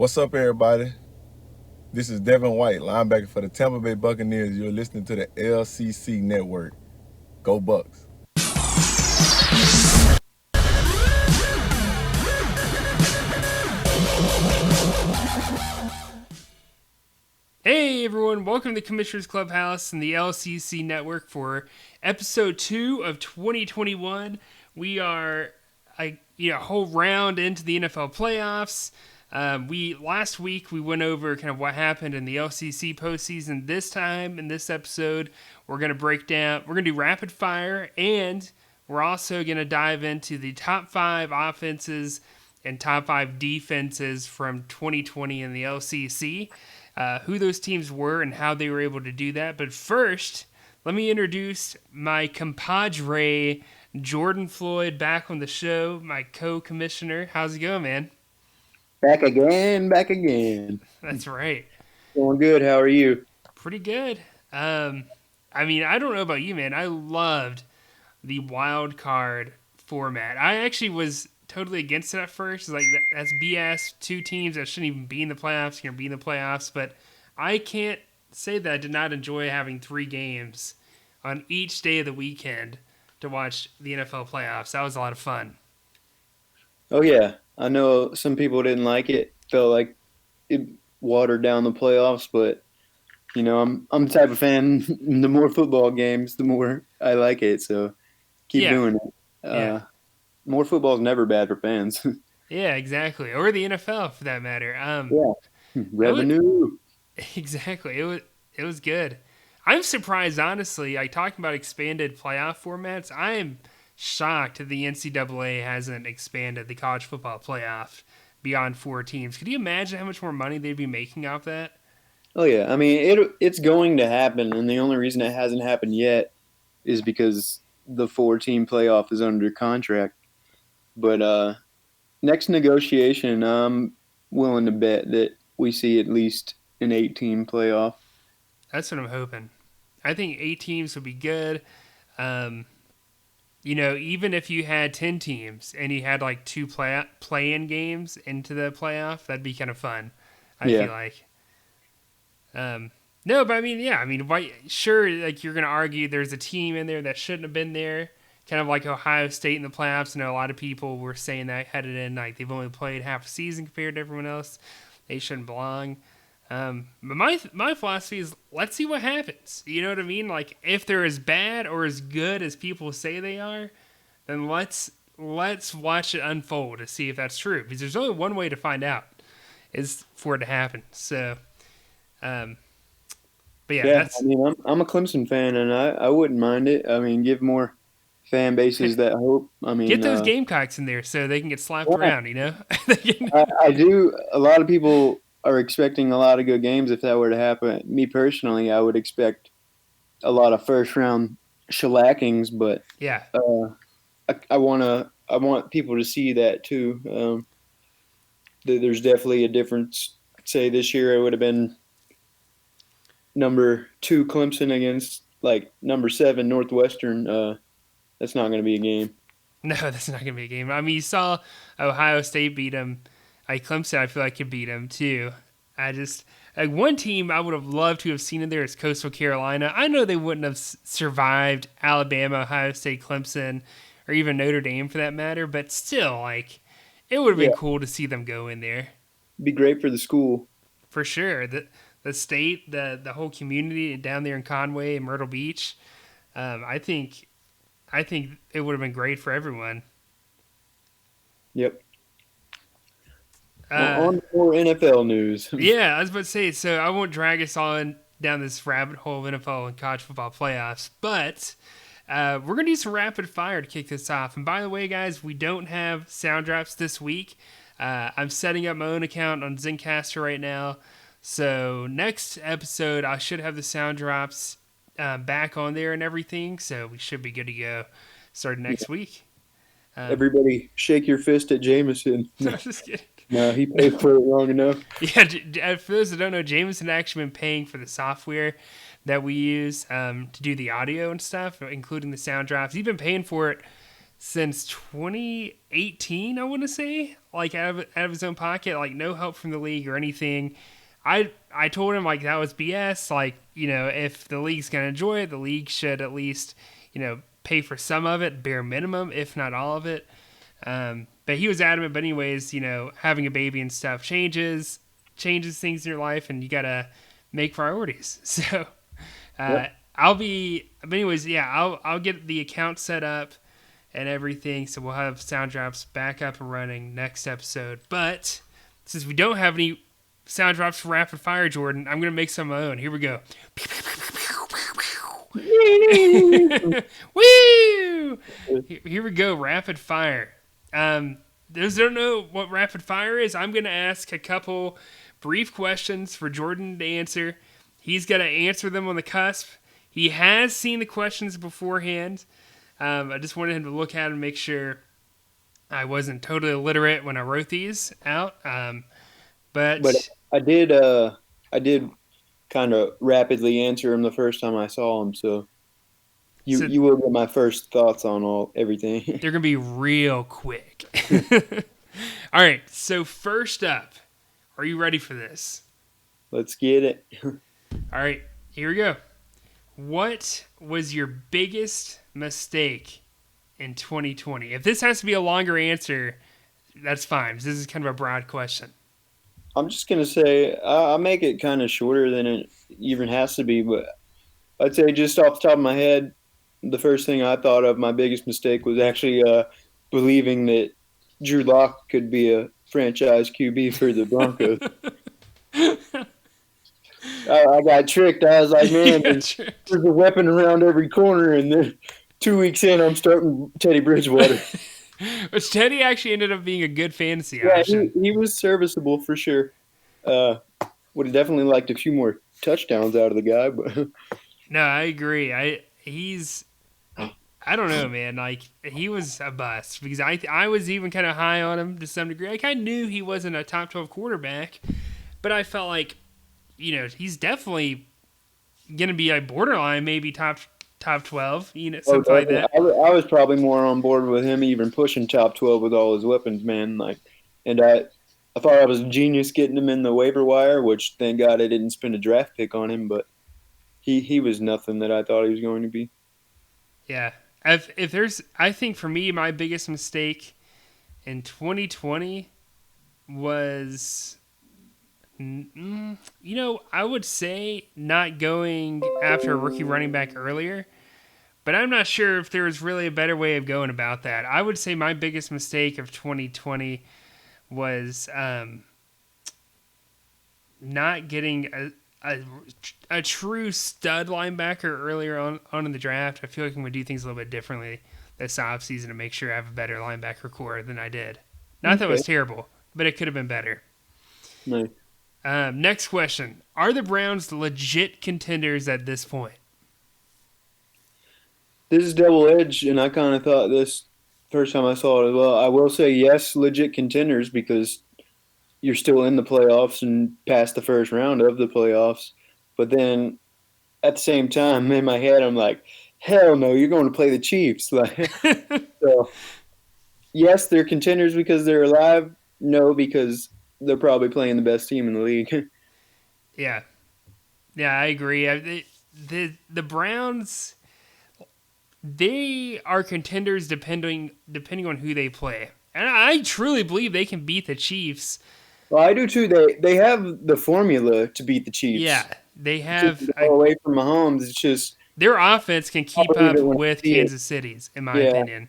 What's up, everybody? This is Devin White, linebacker for the Tampa Bay Buccaneers. You're listening to the LCC Network. Go Bucks. Hey everyone, welcome to the Commissioner's Clubhouse and the LCC Network for episode 2 of 2021. We are a whole round into the NFL playoffs. Last week we went over kind of what happened in the LCC postseason. This time in this episode, we're going to do rapid fire, and we're also going to dive into the top 5 offenses and top 5 defenses from 2020 in the LCC. Who those teams were and how they were able to do that. But first, let me introduce my compadre, Jordan Floyd, back on the show, my co-commissioner. How's it going, man? Back again, back again. That's right. Going good. How are you? Pretty good. I don't know about you, man. I loved the wild card format. I actually was totally against it at first. It's like, that's BS. 2 teams that shouldn't even be in the playoffs can be in the playoffs. But I can't say that I did not enjoy having 3 games on each day of the weekend to watch the NFL playoffs. That was a lot of fun. Oh yeah, I know some people didn't like it. Felt like it watered down the playoffs, but I'm the type of fan. The more football games, the more I like it. So keep Yeah, doing it. yeah, More football is never bad for fans. yeah, exactly. Or the NFL for that matter. Yeah, It was, revenue. exactly. It was good. I'm surprised, honestly. Like, talking about expanded playoff formats, I am shocked that the NCAA hasn't expanded the college football playoff beyond 4 teams. Could you imagine how much more money they'd be making off that? Oh yeah, I mean it's going to happen, and the only reason it hasn't happened yet is because the 4-team playoff is under contract. But next negotiation, I'm willing to bet that we see at least an 8-team playoff. That's what I'm hoping. I think 8 teams would be good. Um, even if you had 10 teams and you had like 2 play-in games into the playoff, that'd be kind of fun. I Yeah, feel like. No, but I mean, yeah, I mean, why? Sure, like, you're gonna argue there's a team in there that shouldn't have been there, kind of like Ohio State in the playoffs. I know a lot of people were saying that headed in, like, they've only played half a season compared to everyone else. They shouldn't belong. But my philosophy is, let's see what happens. You know what I mean? Like, if they're as bad or as good as people say they are, then let's watch it unfold to see if that's true. Because there's only one way to find out, is for it to happen. So, um, but yeah, yeah. I that's mean, I'm a Clemson fan, and I wouldn't mind it. I mean, give more fan bases that hope. I get mean, those Gamecocks in there so they can get slapped yeah, around. They can- I do. A lot of people are expecting a lot of good games if that were to happen. Me personally, I would expect a lot of first round shellackings, but yeah, uh, I want people to see that too. There's definitely a difference. Say this year it would have been number 2 Clemson against like number 7 Northwestern. That's not going to be a game. no, that's not gonna be a game. I mean, you saw Ohio State beat them. Like, Clemson, I feel like could beat them too. I just, like, one team I would have loved to have seen in there is Coastal Carolina. I know they wouldn't have survived Alabama, Ohio State, Clemson, or even Notre Dame for that matter. But still, like, it would have Yeah, been cool to see them go in there be great for the school. for sure. The state, the whole community down there in Conway and Myrtle Beach. I think it would have been great for everyone. Yep. Uh, On to more NFL news. yeah, I was about to say. So I won't drag us on down this rabbit hole of NFL and college football playoffs, but we're gonna do some rapid fire to kick this off. And by the way, guys, we don't have sound drops this week. I'm setting up my own account on Zencaster right now, so next episode I should have the sound drops back on there and everything. So we should be good to go starting next week. Um, Everybody, shake your fist at Jameson. no, just kidding. No, he paid for it long enough. Yeah, for those that don't know, Jameson actually been paying for the software that we use to do the audio and stuff, including the sound drops. He's been paying for it since 2018, I want to say, like out of his own pocket, like no help from the league or anything. I told him like that was BS. Like, if the league's gonna enjoy it, the league should at least, pay for some of it, bare minimum, if not all of it. But he was adamant. But anyways, having a baby and stuff changes things in your life, and you gotta make priorities. So Yep. but anyways, yeah, I'll get the account set up and everything. So we'll have sound drops back up and running next episode. But since we don't have any sound drops for rapid fire, Jordan, I'm gonna make some of my own. Here we go. Woo! Here we go. Rapid fire. Those don't know what rapid fire is. I'm gonna ask a couple brief questions for Jordan to answer. He's gonna answer them on the cusp. He has seen the questions beforehand. I just wanted him to look at them and make sure I wasn't totally illiterate when I wrote these out. But I did kind of rapidly answer him the first time I saw him, so So you will get my first thoughts on everything. they're going to be real quick. All right, so first up, are you ready for this? Let's get it. All right, here we go. What was your biggest mistake in 2020? If this has to be a longer answer, that's fine. This is kind of a broad question. I'm just gonna say I'll make it kind of shorter than it even has to be, but I'd say just off the top of my head, the first thing I thought of my biggest mistake was actually believing that Drew Lock could be a franchise QB for the Broncos. I got tricked. I was like, man, there's a weapon around every corner, and then 2 weeks in, I'm starting Teddy Bridgewater. Which Teddy actually ended up being a good fantasy Yeah, option. he was serviceable for sure. Would have definitely liked a few more touchdowns out of the guy, but No, I agree. I don't know, man. Like, he was a bust because I was even kind of high on him to some degree. Like, I knew he wasn't a top 12 quarterback, but I felt like, he's definitely gonna be a borderline, maybe top 12, something like that. I was probably more on board with him even pushing top 12 with all his weapons, man. And I thought I was a genius getting him in the waiver wire, which thank God I didn't spend a draft pick on him, but he was nothing that I thought he was going to be. Yeah. If there's, I think for me, my biggest mistake in 2020 was, I would say not going after a rookie running back earlier, but I'm not sure if there was really a better way of going about that. I would say my biggest mistake of 2020 was not getting a true stud linebacker earlier on in the draft. I feel like I'm going to do things a little bit differently this offseason to make sure I have a better linebacker core than I did. Not that it was terrible, but it could have been better. Nice. Next question. Are the Browns legit contenders at this point? This is double-edged, and I kind of thought this first time I saw it as well. I will say yes, legit contenders because you're still in the playoffs and past the first round of the playoffs. But then at the same time, in my head, I'm like, hell no, you're going to play the Chiefs. Like, so, yes, they're contenders because they're alive. No, because they're probably playing the best team in the league. Yeah, I agree. The Browns, they are contenders depending on who they play, and I truly believe they can beat the Chiefs. Well, I do too. They have the formula to beat the Chiefs. Yeah, they have. Away from Mahomes, it's just their offense can keep up with Kansas City's, in my opinion.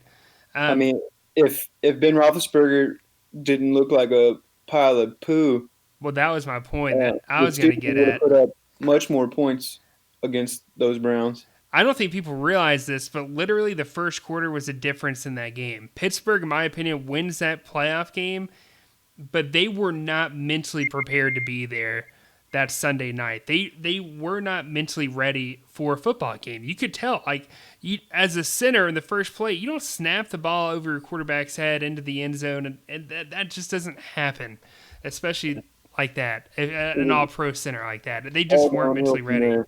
I mean, if Ben Roethlisberger didn't look like a pile of poo, well, that was my point that I was going to get at. Put up much more points against those Browns. I don't think people realize this, but literally the first quarter was a difference in that game. Pittsburgh, in my opinion, wins that playoff game, but they were not mentally prepared to be there that Sunday night. They were not mentally ready for a football game. You could tell, as a center in the first play, you don't snap the ball over your quarterback's head into the end zone, and that just doesn't happen, especially like that, an all-pro center like that. They just weren't mentally ready.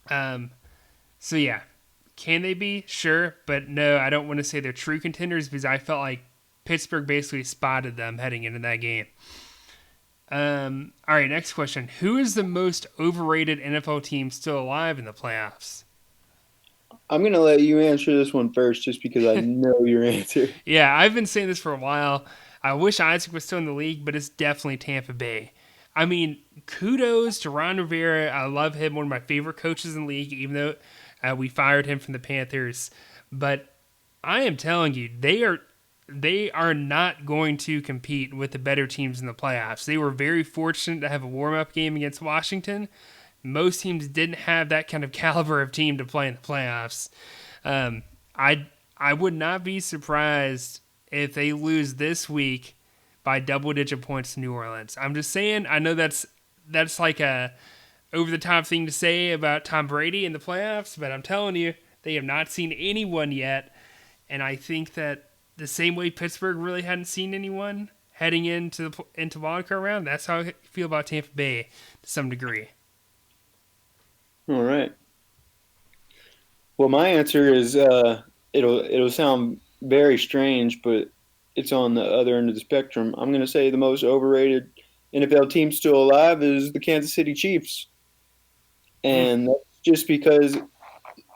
So yeah, Can they be? Sure, but no, I don't want to say they're true contenders because I felt like Pittsburgh basically spotted them heading into that game. All right, next question. Who is the most overrated NFL team still alive in the playoffs? I'm gonna let you answer this one first, just because I know your answer. Yeah, I've been saying this for a while. I wish Isaac was still in the league, but it's definitely Tampa Bay. I mean, kudos to Ron Rivera. I love him, one of my favorite coaches in the league, even though we fired him from the Panthers. But I am telling you, they are not going to compete with the better teams in the playoffs. They were very fortunate to have a warm-up game against Washington. Most teams didn't have that kind of caliber of team to play in the playoffs. I would not be surprised if they lose this week by double-digit points to New Orleans. I'm just saying. I know that's like a over-the-top thing to say about Tom Brady in the playoffs, but I'm telling you, they have not seen anyone yet, and I think that the same way Pittsburgh really hadn't seen anyone heading into wild card round, that's how I feel about Tampa Bay to some degree. All right. Well, my answer is it'll sound very strange, but it's on the other end of the spectrum. I'm going to say the most overrated NFL team still alive is the Kansas City Chiefs, and that's just because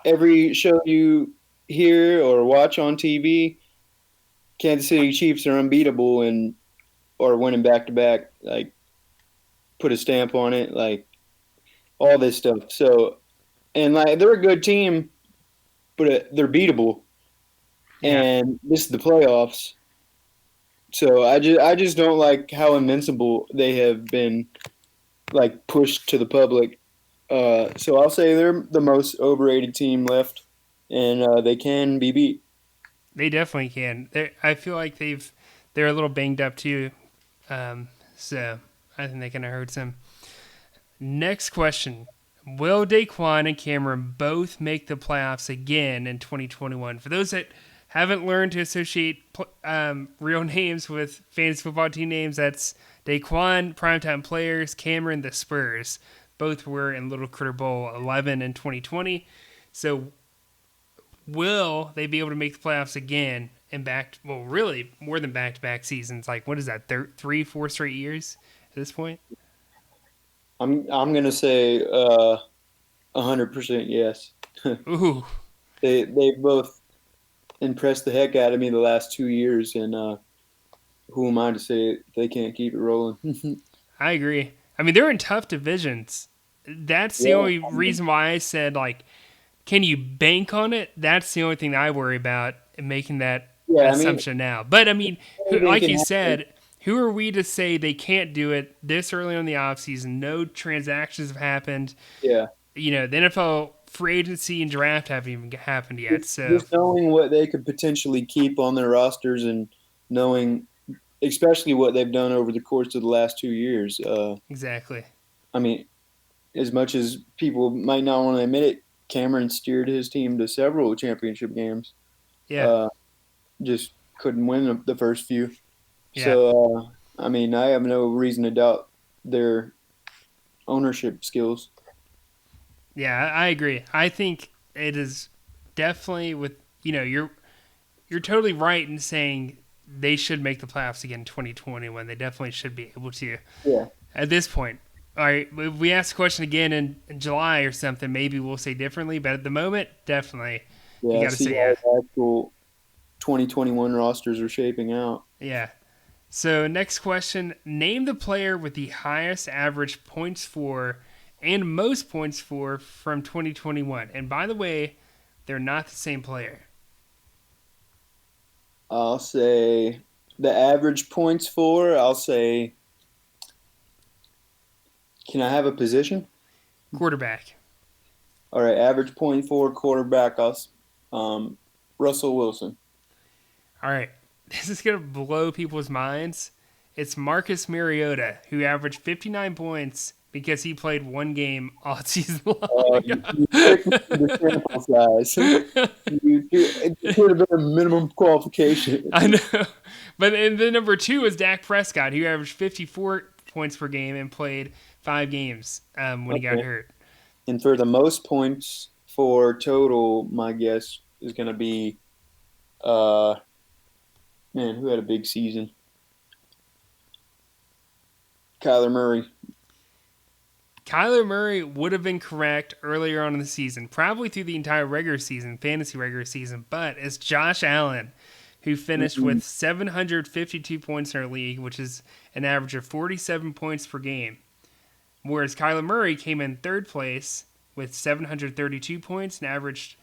every show you hear or watch on TV, Kansas City Chiefs are unbeatable and or winning back to back. Like, put a stamp on it, like all this stuff. So, and like they're a good team, but they're beatable. Yeah. And this is the playoffs. So I just don't like how invincible they have been, like, pushed to the public. So I'll say they're the most overrated team left, and they can be beat. They definitely can. I feel like they're a little banged up too, so I think they can hurt them. Next question: will Daquan and Cameron both make the playoffs again in 2021? For those that haven't learned to associate real names with fantasy football team names, that's Daquan, primetime players, Cameron, the Spurs. Both were in Little Critter Bowl 11 in 2020. So will they be able to make the playoffs again in really more than back-to-back seasons? Like, what is that, 3-4 straight years at this point? I'm gonna say 100% yes. Ooh, They both impressed the heck out of me the last 2 years, and who am I to say they can't keep it rolling? I agree. I mean, they're in tough divisions. That's the Yeah, only reason why I said, like, can you bank on it? That's the only thing that I worry about in making that yeah. I mean, assumption now. But, I mean, anything like can you happen. said, who are we to say they can't do it this early on in the offseason? No transactions have happened. Yeah, The NFL free agency and draft haven't even happened yet. So, just knowing what they could potentially keep on their rosters and knowing, especially what they've done over the course of the last 2 years. exactly. I mean, as much as people might not want to admit it, Cameron steered his team to several championship games. Yeah. Just couldn't win the first few. Yeah. So, I mean, I have no reason to doubt their ownership skills. Yeah, I agree. I think it is definitely you're totally right in saying they should make the playoffs again in 2021. They definitely should be able to Yeah. at this point. All right, if we ask the question again in July or something, maybe we'll say differently. But at the moment, definitely, you Yeah, got to see say how yeah. the actual 2021 rosters are shaping out. Yeah. So next question: name the player with the highest average points for and most points for from 2021. And by the way, they're not the same player. I'll say the average points for, I'll say, can I have a position? Quarterback. All right, average point for quarterback, Russell Wilson. All right. This is going to blow people's minds. It's Marcus Mariota, who averaged 59 points because he played one game all season long. You tricked me with the sample size. It should have been a minimum qualification. I know. But and the number two was Dak Prescott, who averaged 54 points per game and played 5 games when he got Okay. hurt. And for the most points for total, my guess is going to be, man, who had a big season? Kyler Murray. Kyler Murray would have been correct earlier on in the season, probably through the entire regular season, fantasy regular season, but it's Josh Allen, who finished with 752 points in our league, which is an average of 47 points per game. Whereas Kyler Murray came in third place with 732 points and averaged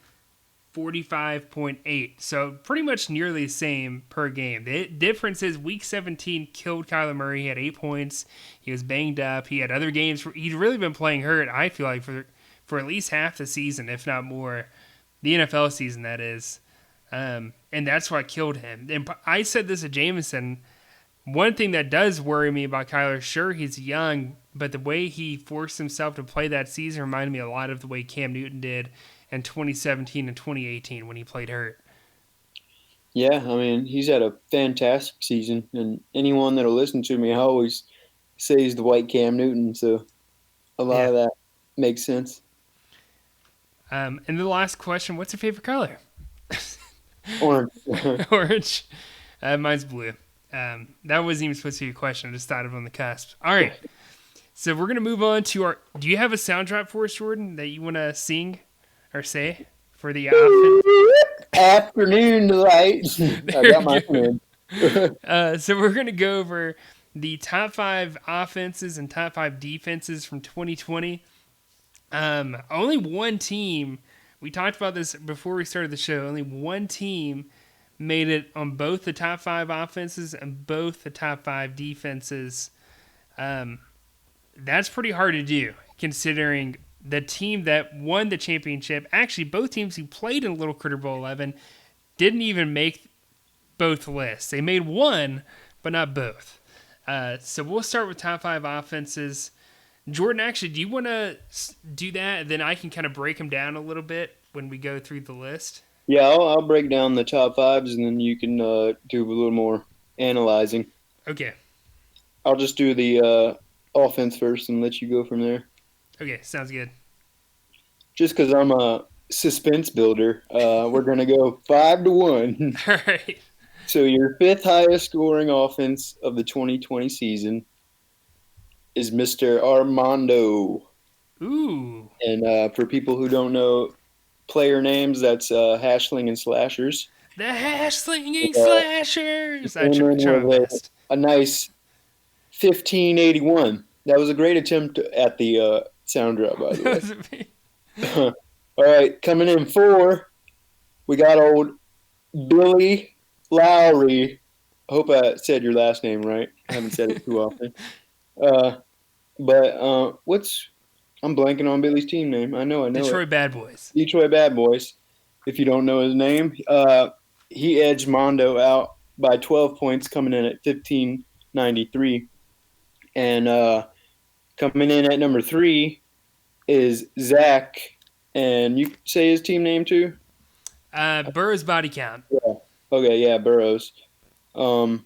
45.8. So pretty much nearly the same per game. The difference is week 17 killed Kyler Murray. He had 8 points. He was banged up. He had other games. He'd really been playing hurt, I feel like, for at least half the season, if not more. The NFL season, that is. And that's what killed him. And I said this to Jameson. One thing that does worry me about Kyler, sure, he's young, but the way he forced himself to play that season reminded me a lot of the way Cam Newton did in 2017 and 2018 when he played hurt. Yeah, I mean, he's had a fantastic season, and anyone that'll listen to me, I always say he's the white Cam Newton, so a lot of that makes sense. And the last question, what's your favorite color? Orange. Orange. Mine's blue. That wasn't even supposed to be a question. I just thought of it on the cusp. All right. So we're going to move on to our... Do you have a sound drop for us, Jordan, that you want to sing or say for the Afternoon delights. I got my friend. So we're going to go over the top 5 offenses and top 5 defenses from 2020. Only one team... We talked about this before we started the show. Only one team made it on both the top 5 offenses and both the top 5 defenses. That's pretty hard to do, considering the team that won the championship, actually both teams who played in Little Critter Bowl 11, didn't even make both lists. They made one, but not both. So we'll start with top 5 offenses. Jordan, actually, do you want to do that? Then I can kind of break them down a little bit when we go through the list. Yeah, I'll break down the top 5s, and then you can do a little more analyzing. Okay. I'll just do the offense first and let you go from there. Okay, sounds good. Just because I'm a suspense builder, we're going to go 5-1. All right. So your 5th highest scoring offense of the 2020 season is Mr. Armando. Ooh. And for people who don't know player names, that's Hashling and Slashers. The Hash-slinging Slashers! I try my best. A nice 1581. That was a great attempt at the sound drop, by the way. All right, coming in 4, we got old Billy Lowry. I hope I said your last name right. I haven't said it too often. But I'm blanking on Billy's team name. I know Detroit Bad Boys. Detroit Bad Boys. If you don't know his name, he edged Mondo out by 12 points, coming in at 1593. And coming in at number 3 is Zach. And you say his team name too? Burrow's Body Count. Yeah. Okay, yeah, Burrows. And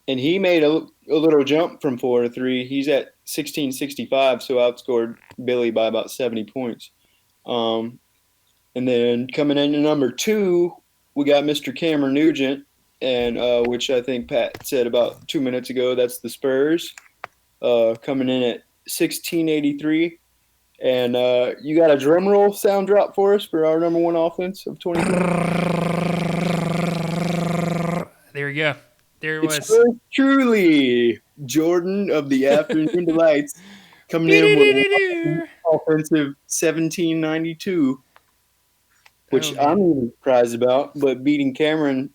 he made a little jump from 4 to 3. He's at 1665, so outscored Billy by about 70 points. And then coming in at number 2, we got Mr. Cameron Nugent, and which I think Pat said about 2 minutes ago. That's the Spurs, coming in at 1683. And you got a drum roll sound drop for us for our number 1 offense of 2020? There we go. There it was. It's truly Jordan of the Afternoon Delights coming in with offensive 1792, which I'm even surprised about, but beating Cameron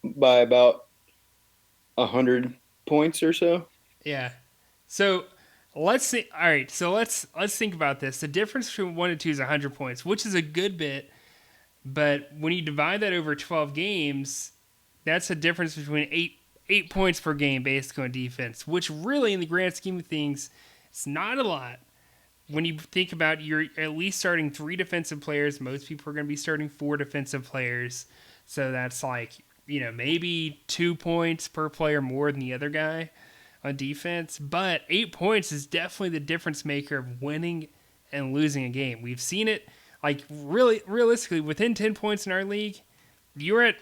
by about 100 points or so. Yeah. So let's see. All right. So let's think about this. The difference between 1 and 2 is 100 points, which is a good bit. But when you divide that over 12 games, that's a difference between 8 points per game basically on defense, which really, in the grand scheme of things, it's not a lot. When you think about you're at least starting 3 defensive players, most people are going to be starting 4 defensive players. So that's like, maybe 2 points per player more than the other guy on defense. But 8 points is definitely the difference maker of winning and losing a game. We've seen it like really realistically, within 10 points in our league, you're at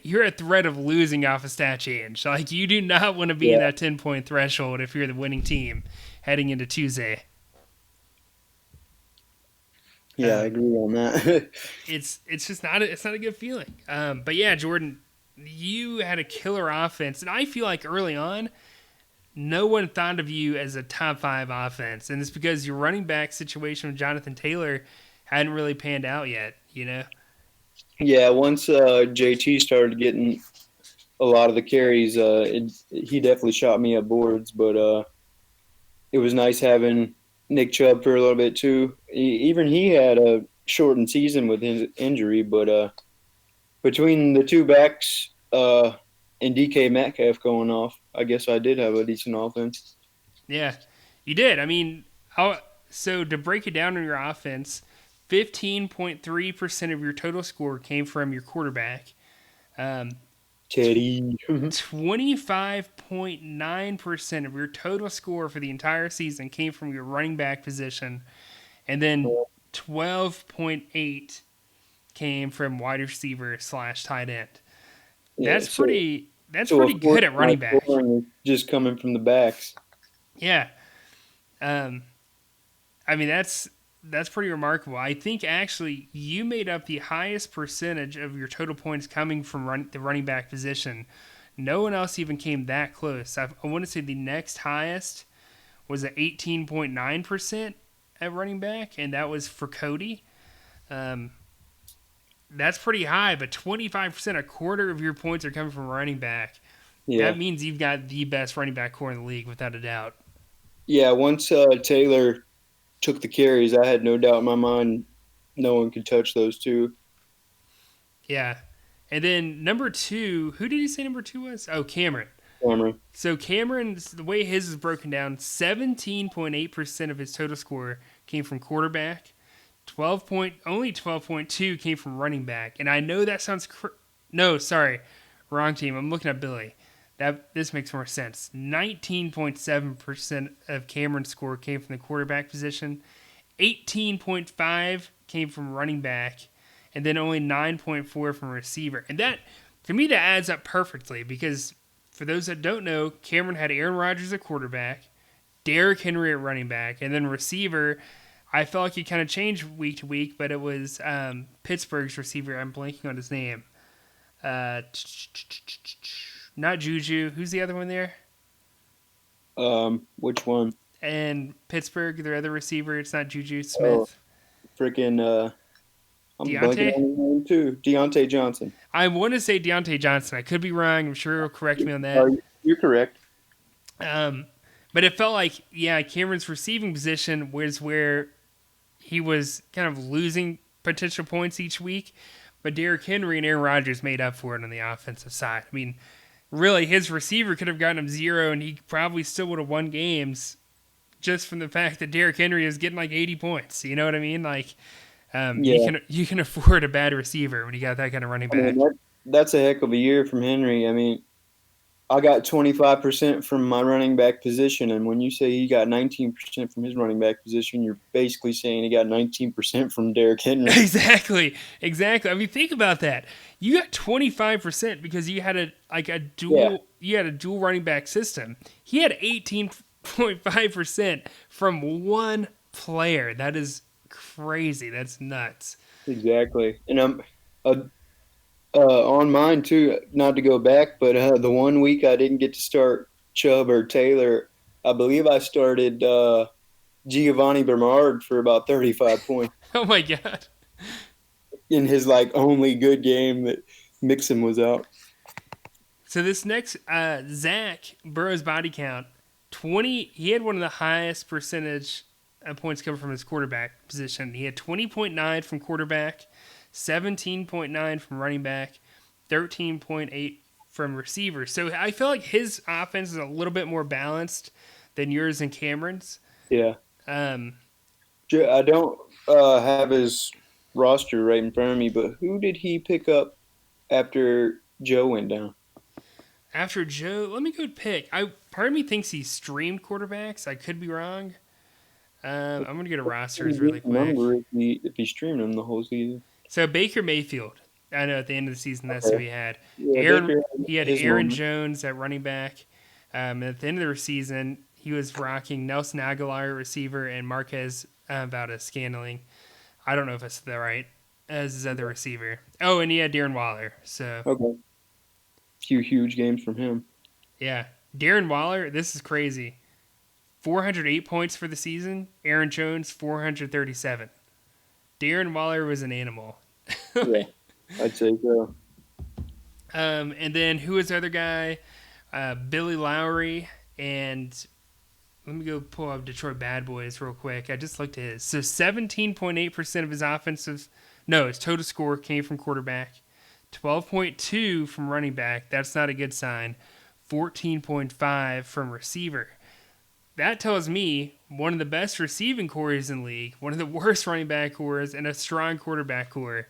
you're at threat of losing off a stat change. Like you do not want to be in Yeah, that 10-point threshold if you're the winning team heading into Tuesday. yeah, I Um, agree on that. it's just not it's not a good feeling. But yeah, Jordan, you had a killer offense, and I feel like early on, no one thought of you as a top five offense, and it's because your running back situation with Jonathan Taylor hadn't really panned out yet. You know. Yeah, once JT started getting a lot of the carries, he definitely shot me up boards. But it was nice having Nick Chubb for a little bit too. Even he had a shortened season with his injury, but between the two backs and DK Metcalf going off, I guess I did have a decent offense. Yeah, you did. I mean, so to break it down on your offense, 15.3% of your total score came from your quarterback. Um, Teddy. 25.9% of your total score for the entire season came from your running back position, and then 12.8 came from wide receiver slash tight end. Yeah, That's so a pretty fourth good of at my running back. scoring is just coming from the backs. Yeah. Um, I mean that's pretty remarkable. I think actually you made up the highest percentage of your total points coming from the running back position. No one else even came that close. I want to say the next highest was at 18.9% at running back, and that was for Cody. Um, that's pretty high, but 25%, a quarter of your points are coming from running back. Yeah, That means you've got the best running back core in the league, without a doubt. yeah. Once Taylor took the carries, I had no doubt in my mind no one could touch those two. Yeah. And then number two, who did you say number two was? Oh, Cameron. Cameron. So Cameron's the way his is broken down, 17.8% of his total score came from quarterback. Only 12.2 came from running back. And I know that sounds no, sorry. Wrong team. I'm looking at Billy. This makes more sense. 19.7% of Cameron's score came from the quarterback position. 18.5 came from running back, and then only 9.4 from receiver. And that, to me, that adds up perfectly because for those that don't know, Cameron had Aaron Rodgers at quarterback, Derrick Henry at running back, and then receiver. I felt like he kind of changed week to week, but it was Pittsburgh's receiver. I'm blanking on his name. Uh, Not Juju. Who's the other one there? Which one? And Pittsburgh, their other receiver. It's not Juju Oh, Smith. freaking I'm blanking Deontay? on his name too. Deontay Johnson. I want to say Deontay Johnson. I could be wrong. I'm sure he'll correct me on Oh, that. you're correct. Um, but it felt like, yeah, Cameron's receiving position was where he was kind of losing potential points each week. But Derrick Henry and Aaron Rodgers made up for it on the offensive side. I mean, really, his receiver could have gotten him zero, and he probably still would have won games just from the fact that Derrick Henry is getting like 80 points. You know what I mean? Like, Yeah, you can afford a bad receiver when you got that kind of running I mean back. that's a heck of a year from Henry. I mean, I got 25% from my running back position, and when you say he got 19% from his running back position, you're basically saying he got 19% from Derrick Henry. Exactly, exactly. I mean, think about that. You got 25% because you had Yeah, you had a dual running back system. He had 18.5% from one player. That is crazy. That's nuts. exactly. And I'm uh, on mine too. Not to go back, but the one week I didn't get to start Chubb or Taylor, I believe I started Giovanni Bernard for about 35 points Oh my god. in his like only good game that Mixon was out. So this next Zach Burrow's body count 20. He had one of the highest percentage points coming from his quarterback position. He had 20.9 from quarterback, 17.9 from running back, 13.8 from receiver. So I feel like his offense is a little bit more balanced than yours and Cameron's. Yeah. Um, I don't have his roster right in front of me, but who did he pick up after Joe went down? After Joe, let me go pick. Part of me thinks he streamed quarterbacks. I could be wrong. I'm going to go to rosters Pretty really good quick. number if he's streaming them the whole season. So Baker Mayfield, I know at the end of the season that's who Okay. he had. Yeah, Baker He had his Aaron moment. Jones at running back. At the end of the season, he was rocking Nelson Aguilar receiver and Marquez Valdez Scantling. I don't know if I said that right. As his other receiver. Oh, and he had Darren Waller. So Okay. Few huge games from him. yeah, Darren Waller. This is crazy. 408 points for the season. Aaron Jones 437. Darren Waller was an animal. Yeah, I'd say so. And then who was the other guy? Billy Lowry and let me go pull up Detroit Bad Boys real quick. I just looked at his. So 17.8% of his his total score came from quarterback. 12.2 from running back. That's not a good sign. 14.5 from receiver. That tells me one of the best receiving cores in the league, one of the worst running back cores, and a strong quarterback core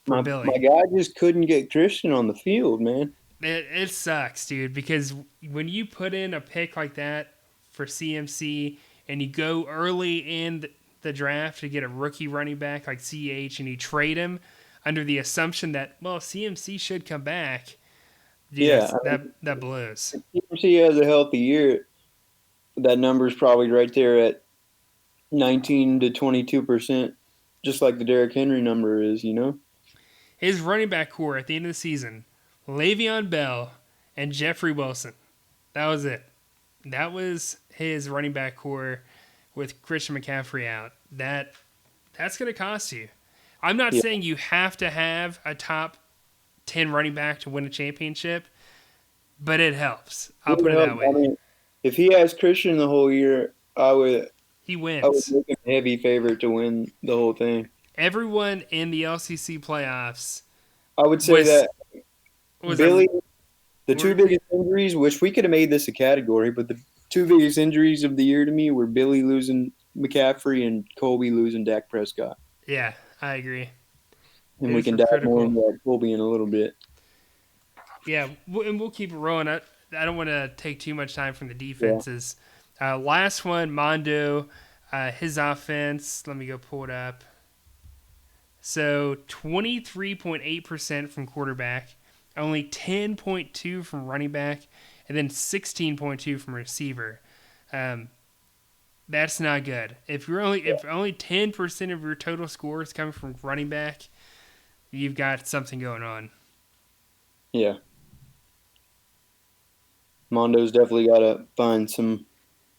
for My Billy. guy just couldn't get Christian on the field, man. It sucks, dude, because when you put in a pick like that for CMC and you go early in the draft to get a rookie running back like CH and you trade him under the assumption that, well, CMC should come back, dude, Yeah, that blows. if he has a healthy year, that number is probably right there at 19 to 22%, just like the Derrick Henry number is, you know? His running back core at the end of the season, Le'Veon Bell and Jeffrey Wilson. That was it. That was his running back core with Christian McCaffrey out. That's going to cost you. I'm not Yeah. saying you have to have a top 10 running back to win a championship, but it helps. I'll put it that way. I mean, if he has Christian the whole year, He I would wins. make him a heavy favorite to win the whole thing. Everyone in the LCC playoffs I would say was that was Billy, a the two biggest injuries, which we could have made this a category, but the two biggest injuries of the year to me were Billy losing McCaffrey and Colby losing Dak Prescott. yeah, I agree. And we Those can were dive more critical. into that Colby in a little bit. Yeah, and we'll keep it rolling. I don't want to take too much time from the Yeah. defenses. Last one, Mondo, his offense. Let me go pull it up. So 23.8% from quarterback, only 10.2 from running back, and then 16.2 from receiver. That's not good. If only 10% of your total score is coming from running back, you've got something going on. Yeah. Mondo's definitely got to find some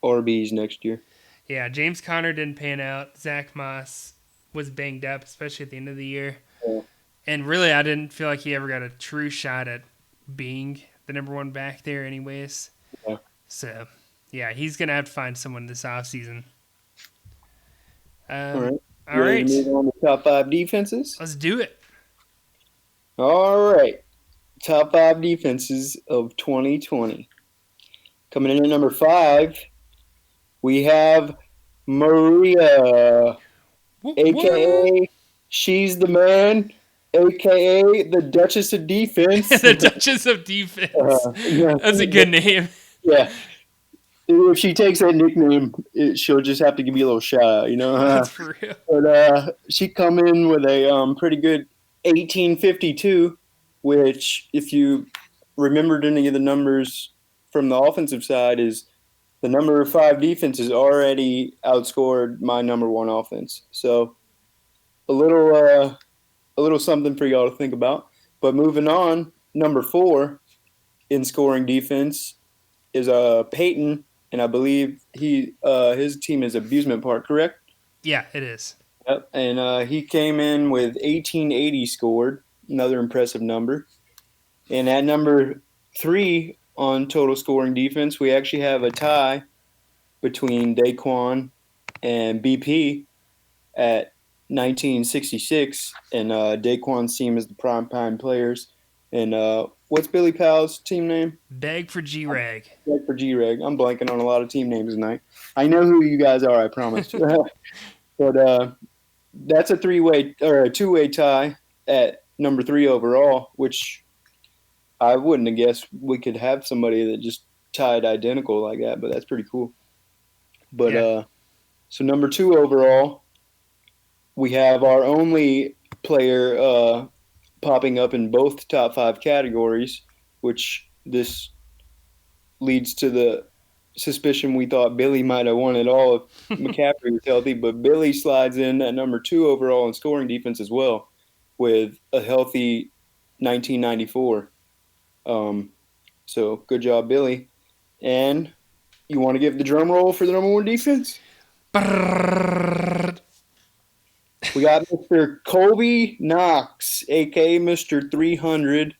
RBs next year. Yeah, James Conner didn't pan out. Zach Moss was banged up, especially at the end of the year. Yeah. And really, I didn't feel like he ever got a true shot at being the number one back there anyways. Yeah. So, yeah, he's going to have to find someone this offseason. All right. All Ready to right. move on to top 5 defenses? Let's do it. All right. Top 5 defenses of 2020. Coming in at number 5, we have Maria, a.k.a. She's the Man, a.k.a. the Duchess of Defense. The Duchess of Defense. Yeah. That's a good name. Yeah. If she takes that nickname, she'll just have to give you a little shout out, you know? That's for real. But she come in with a pretty good 1852, which, if you remembered any of the numbers from the offensive side, is the number 5 defense has already outscored my number 1 offense. So a little something for y'all to think about. But moving on, number 4 in scoring defense is Peyton, and I believe his team is Abusement Park, correct? Yeah, it is. Yep. And he came in with 1880 scored, another impressive number. And at number 3 on total scoring defense, we actually have a tie between Daquan and BP at 1966. And Daquan's team is the prime time players. And what's Billy Powell's team name? Beg for G-Rag. Beg for G-Rag. I'm blanking on a lot of team names tonight. I know who you guys are, I promise. But that's a 3-way or a 2-way tie at number 3 overall, which I wouldn't have guessed we could have somebody that just tied identical like that, but that's pretty cool. But Yeah. So number 2 overall, we have our only player popping up in both top 5 categories, which this leads to the suspicion we thought Billy might have won it all if McCaffrey was healthy. But Billy slides in at number 2 overall in scoring defense as well, with a healthy 1994. So good job, Billy. And you want to give the drum roll for the number 1 defense? We got Mr. Colby Knox, aka Mr. 300,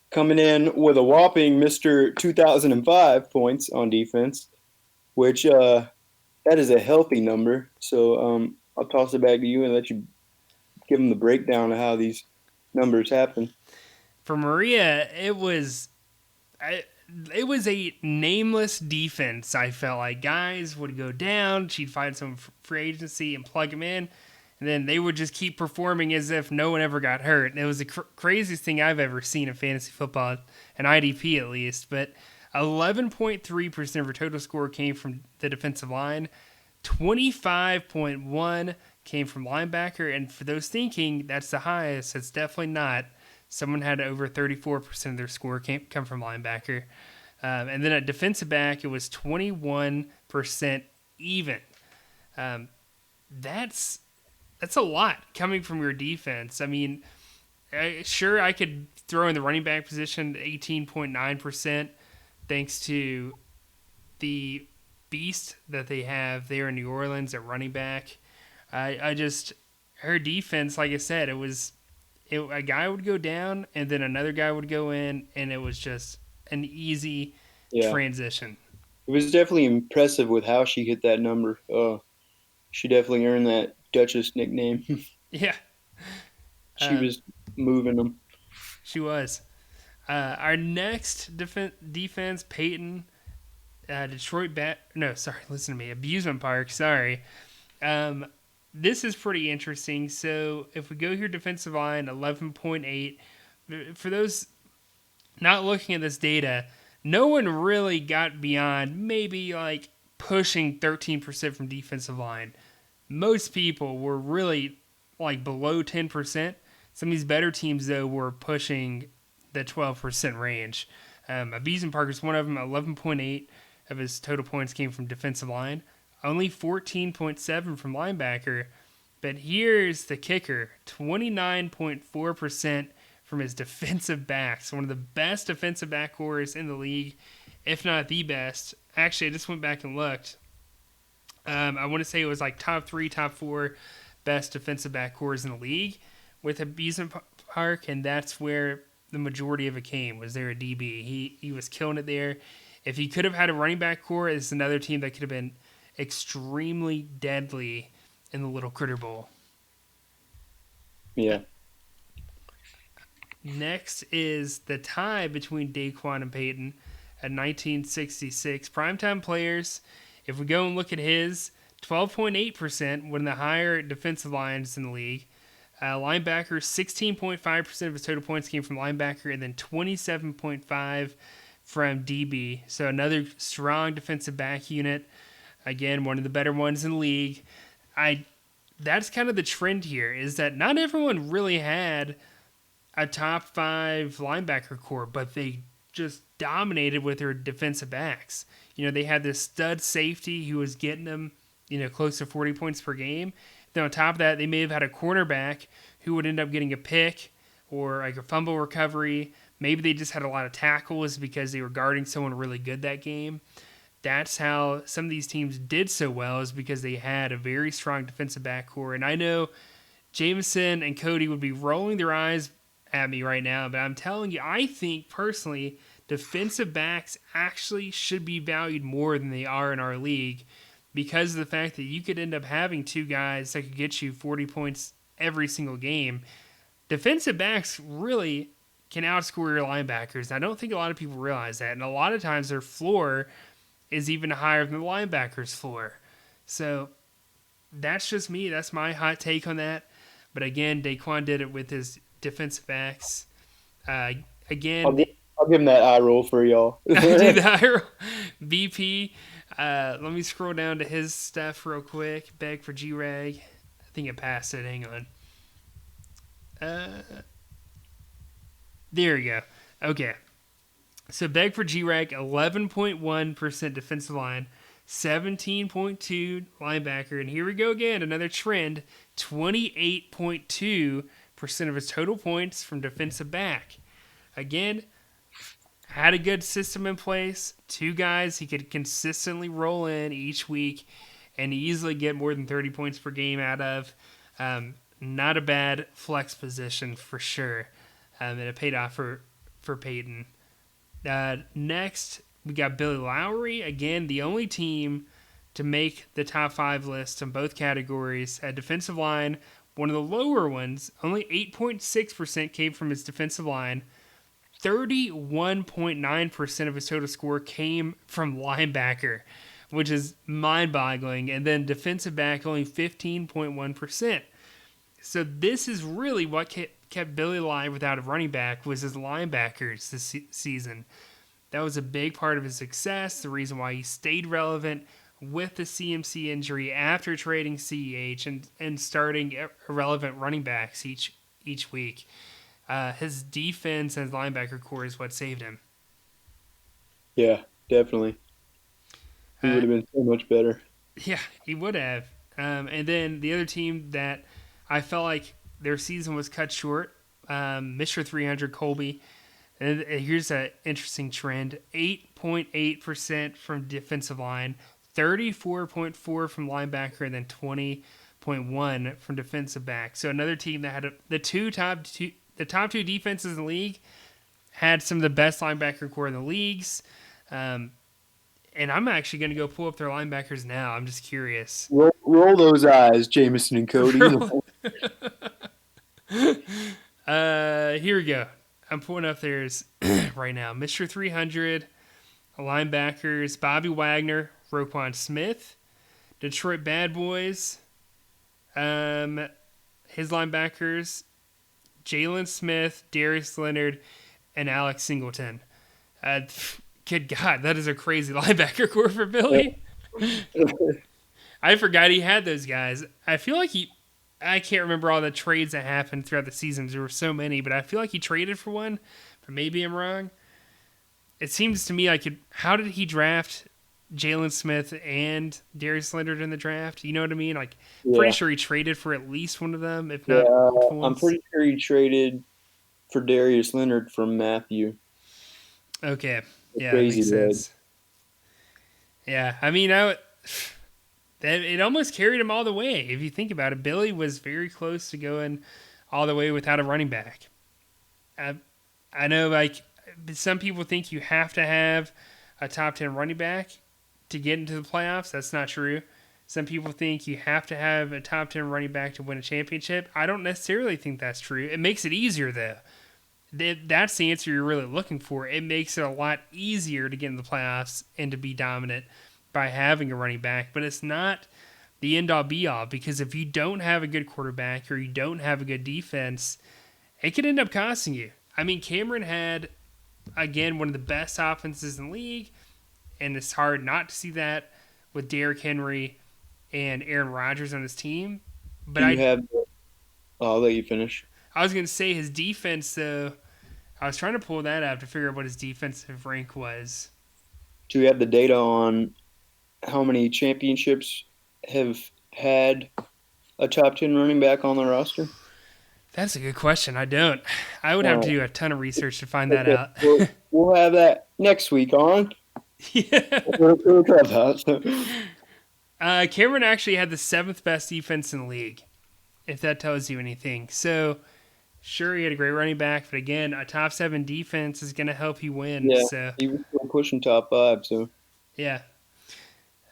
coming in with a whopping Mr. 2005 points on defense, which that is a healthy number. So I'll toss it back to you and let you give them the breakdown of how these numbers happen. For Maria, it was a nameless defense. I felt like guys would go down, she'd find some free agency and plug them in, and then they would just keep performing as if no one ever got hurt. And it was the craziest thing I've ever seen in fantasy football, an IDP at least. But 11.3% of her total score came from the defensive line, 25.1 came from linebacker, and for those thinking that's the highest, it's definitely not. Someone had over 34% of their score come from linebacker. And then at defensive back, it was 21% even. That's a lot coming from your defense. I mean, sure, I could throw in the running back position 18.9% thanks to the beast that they have there in New Orleans at running back. Her defense, like I said, a guy would go down and then another guy would go in, and it was just an easy transition. It was definitely impressive with how she hit that number. She definitely earned that Duchess nickname. Yeah. She was moving them. She was. Our next defense, Peyton, Abusement Park, sorry. This is pretty interesting. So if we go here, defensive line, 11.8. For those not looking at this data, no one really got beyond maybe like pushing 13% from defensive line. Most people were really like below 10%. Some of these better teams, though, were pushing the 12% range. Beeson Parker's one of them. 11.8 of his total points came from defensive line. Only 14.7 from linebacker. But here's the kicker. 29.4% from his defensive backs. One of the best defensive back cores in the league, if not the best. Actually, I just went back and looked. I want to say it was like top 3, top 4 best defensive back cores in the league with a Beeson Park, and that's where the majority of it came, was there a DB. He was killing it there. If he could have had a running back core, it's another team that could have been extremely deadly in the Little Critter Bowl. Yeah. Next is the tie between Daquan and Peyton at 1966. Primetime players, if we go and look at his, 12.8%, one of the higher defensive lines in the league. Linebacker, 16.5% of his total points came from linebacker, and then 27.5% from DB. So another strong defensive back unit. Again, one of the better ones in the league. That's kind of the trend here, is that not everyone really had a top 5 linebacker core, but they just dominated with their defensive backs. You know, they had this stud safety who was getting them, close to 40 points per game. Then on top of that, they may have had a cornerback who would end up getting a pick or like a fumble recovery. Maybe they just had a lot of tackles because they were guarding someone really good that game. That's how some of these teams did so well, is because they had a very strong defensive back core. And I know Jameson and Cody would be rolling their eyes at me right now, but I'm telling you, I think personally defensive backs actually should be valued more than they are in our league, because of the fact that you could end up having 2 guys that could get you 40 points every single game. Defensive backs really can outscore your linebackers. I don't think a lot of people realize that, and a lot of times their floor is even higher than the linebacker's floor. So that's just me. That's my hot take on that. But again, Daquan did it with his defensive backs. Again, I'll give him that eye roll for y'all. I do the eye roll. BP. Let me scroll down to his stuff real quick. Beg for G-Rag. I think it passed it. Hang on. There we go. Okay. So beg for G-Rag, 11.1% defensive line, 17.2 linebacker, and here we go again, another trend, 28.2% of his total points from defensive back. Again, had a good system in place, 2 guys he could consistently roll in each week and easily get more than 30 points per game out of. Not a bad flex position for sure, and it paid off for Peyton. Next, we got Billy Lowry. Again, the only team to make the top 5 list in both categories. At defensive line, one of the lower ones, only 8.6% came from his defensive line. 31.9% of his total score came from linebacker, which is mind-boggling. And then defensive back, only 15.1%. So this is really what kept Billy alive without a running back was his linebackers this season. That was a big part of his success, the reason why he stayed relevant with the CMC injury after trading CEH and starting irrelevant running backs each week. His defense and his linebacker core is what saved him. Yeah, definitely. He would have been so much better. Yeah, he would have. And then the other team that I felt like their season was cut short, Mr. 300 Colby. And here's an interesting trend: 8.8% from defensive line, 34.4% from linebacker, and then 20.1% from defensive back. So another team that had the top two defenses in the league had some of the best linebacker core in the leagues. And I'm actually going to go pull up their linebackers now. I'm just curious. Roll those eyes, Jameson and Cody. Here we go. I'm pulling up theirs right now. Mr. 300, linebackers, Bobby Wagner, Roquan Smith, Detroit Bad Boys, his linebackers, Jalen Smith, Darius Leonard, and Alex Singleton. Good God, that is a crazy linebacker core for Billy. I forgot he had those guys. I feel like I can't remember all the trades that happened throughout the seasons. There were so many, but I feel like he traded for one, but maybe I'm wrong. It seems to me like how did he draft Jalen Smith and Darius Leonard in the draft? You know what I mean? Like, pretty sure he traded for at least one of them, if not multiple. I'm pretty sure he traded for Darius Leonard from Matthew. Okay. Yeah, that makes sense. Yeah, I mean, it almost carried him all the way. If you think about it, Billy was very close to going all the way without a running back. I know, like, some people think you have to have a top 10 running back to get into the playoffs. That's not true. Some people think you have to have a top 10 running back to win a championship. I don't necessarily think that's true. It makes it easier, though. That's the answer you're really looking for. It makes it a lot easier to get in the playoffs and to be dominant by having a running back, but it's not the end-all be-all, because if you don't have a good quarterback or you don't have a good defense, it could end up costing you. I mean, Cameron had, again, one of the best offenses in the league, and it's hard not to see that with Derrick Henry and Aaron Rodgers on his team. But I'll let you finish. I was going to say his defense, though, I was trying to pull that up to figure out what his defensive rank was. Do you have the data on how many championships have had a top 10 running back on the roster? That's a good question. I don't. I would have to do a ton of research to find that out. We'll have that next week on. Yeah. Clubhouse. Cameron actually had the 7th best defense in the league, if that tells you anything. So, sure, he had a great running back, but again, a top 7 defense is going to help you win. Yeah, so he was still pushing top 5. So yeah.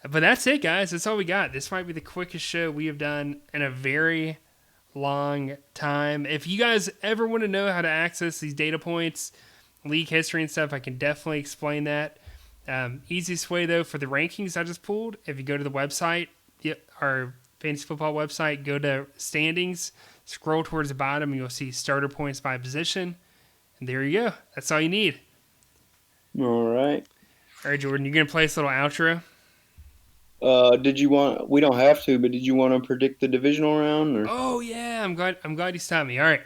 But that's it, guys. That's all we got. This might be the quickest show we have done in a very long time. If you guys ever want to know how to access these data points, league history and stuff, I can definitely explain that. Easiest way, though, for the rankings I just pulled, if you go to the website, our fantasy football website, go to standings, scroll towards the bottom, and you'll see starter points by position. And there you go. That's all you need. All right. All right, Jordan, you're going to play this little outro? Did you want? We don't have to, but did you want to predict the divisional round? Or Oh yeah, I'm glad you stopped me. All right,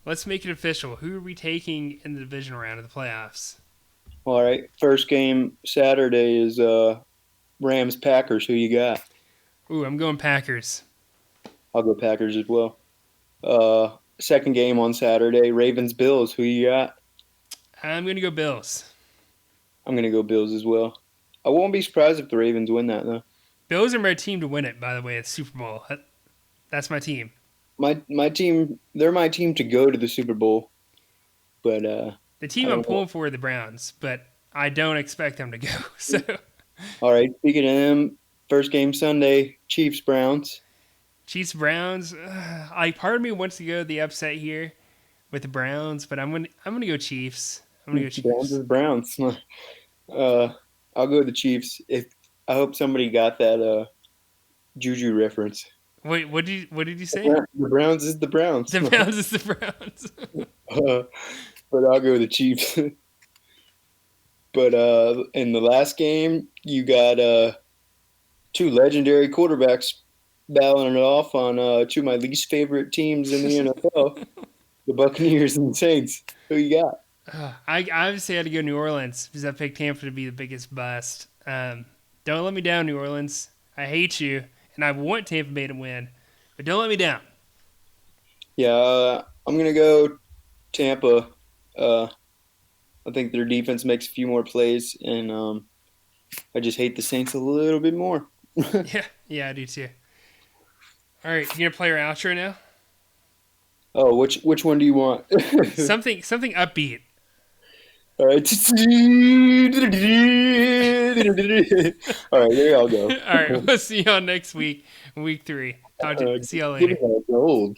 let's make it official. Who are we taking in the divisional round of the playoffs? all right, first game Saturday is Rams Packers. Who you got? Ooh, I'm going Packers. I'll go Packers as well. Second game on Saturday, Ravens Bills. Who you got? I'm gonna go Bills. I'm gonna go Bills as well. I won't be surprised if the Ravens win that though. Bills are my team to win it. By the way, it's Super Bowl. That's my team. My team, they're my team to go to the Super Bowl, but The team I I'm don't know. pulling for are the Browns, but I don't expect them to go. So All right, speaking of them, first game Sunday, Chiefs Browns. Chiefs Browns. Like part of me wants to go the upset here with the Browns, but I'm gonna go Chiefs. I'm gonna go Browns Chiefs. is Browns. I'll go with the Chiefs. If I hope somebody got that Juju reference. Wait, what did you say? The Browns is the Browns. The Browns is the Browns. uh, but I'll go with the Chiefs. But in the last game, you got two legendary quarterbacks battling it off on two of my least favorite teams in the NFL, the Buccaneers and the Saints. Who you got? I obviously had to go New Orleans because I picked Tampa to be the biggest bust. Don't let me down, New Orleans. I hate you, and I want Tampa Bay to win, but don't let me down. Yeah, I'm gonna go Tampa. Uh, I think their defense makes a few more plays, and I just hate the Saints a little bit more. Yeah, I do too. All right, you gonna play our outro now? Oh, which one do you want? Something upbeat. All right. All right, there y'all go. All right, we'll see y'all next week, week 3. Uh, See y'all Give me later. that gold.